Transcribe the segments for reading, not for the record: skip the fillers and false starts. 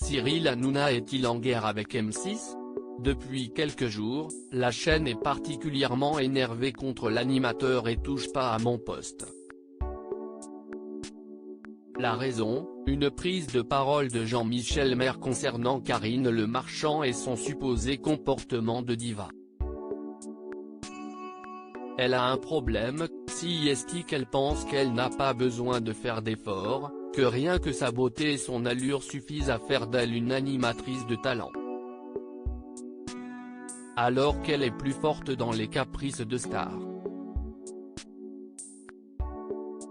Cyril Hanouna est-il en guerre avec M6? Depuis quelques jours, la chaîne est particulièrement énervée contre l'animateur et touche pas à mon poste. La raison, une prise de parole de Jean-Michel Maire concernant Karine Le Marchand et son supposé comportement de diva. Elle a un problème, si est qu'elle pense qu'elle n'a pas besoin de faire d'efforts, que rien que sa beauté et son allure suffisent à faire d'elle une animatrice de talent. Alors qu'elle est plus forte dans les caprices de star.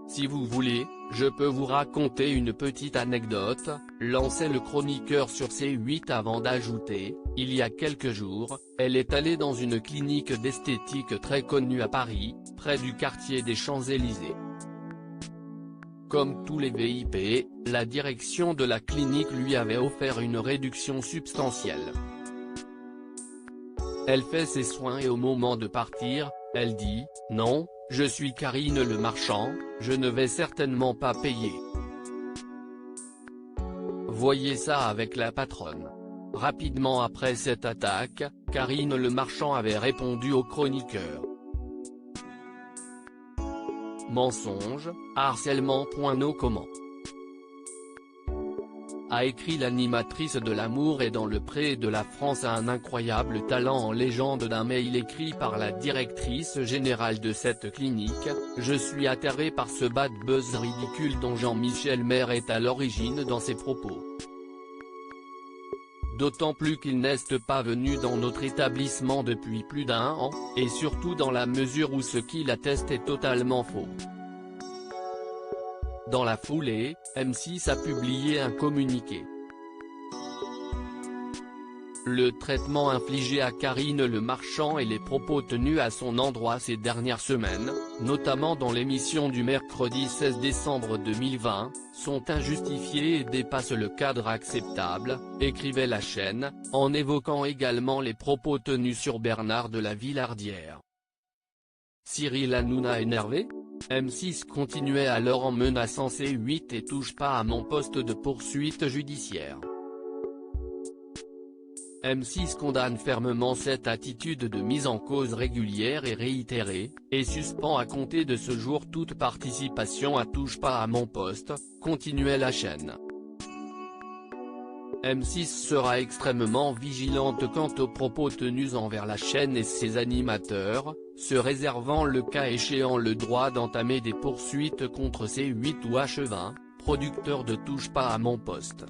Si vous voulez, je peux vous raconter une petite anecdote, lançait le chroniqueur sur C8 avant d'ajouter, il y a quelques jours, elle est allée dans une clinique d'esthétique très connue à Paris, près du quartier des Champs-Élysées. Comme tous les VIP, la direction de la clinique lui avait offert une réduction substantielle. Elle fait ses soins et au moment de partir, elle dit « Non, je suis Karine Le Marchand, je ne vais certainement pas payer. » Voyez ça avec la patronne. Rapidement après cette attaque, Karine Le Marchand avait répondu au chroniqueur. Mensonge, harcèlement. No comment. A écrit l'animatrice de L'amour est dans le pré de la France a un incroyable talent en légende d'un mail écrit par la directrice générale de cette clinique, je suis atterré par ce bad buzz ridicule dont Jean-Michel Maire est à l'origine dans ses propos. D'autant plus qu'il n'est pas venu dans notre établissement depuis plus d'un an, et surtout dans la mesure où ce qu'il atteste est totalement faux. Dans la foulée, M6 a publié un communiqué. Le traitement infligé à Karine Le Marchand et les propos tenus à son endroit ces dernières semaines, notamment dans l'émission du mercredi 16 décembre 2020, sont injustifiés et dépassent le cadre acceptable, écrivait la chaîne, en évoquant également les propos tenus sur Bernard de la Villardière. Cyril Hanouna énervé? M6 continuait alors en menaçant C8 et touche pas à mon poste de poursuite judiciaire. M6 condamne fermement cette attitude de mise en cause régulière et réitérée, et suspend à compter de ce jour toute participation à touche pas à mon poste, continuait la chaîne. M6 sera extrêmement vigilante quant aux propos tenus envers la chaîne et ses animateurs, se réservant le cas échéant le droit d'entamer des poursuites contre C8 ou H20, producteurs de touche pas à mon poste.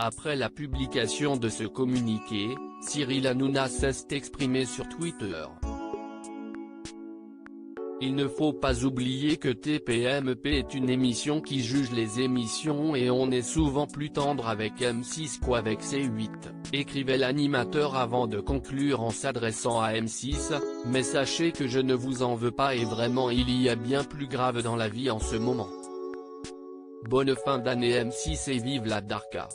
Après la publication de ce communiqué, Cyril Hanouna s'est exprimé sur Twitter. Il ne faut pas oublier que TPMP est une émission qui juge les émissions et on est souvent plus tendre avec M6 qu'avec C8, écrivait l'animateur avant de conclure en s'adressant à M6, mais sachez que je ne vous en veux pas et vraiment il y a bien plus grave dans la vie en ce moment. Bonne fin d'année M6 et vive la Darka.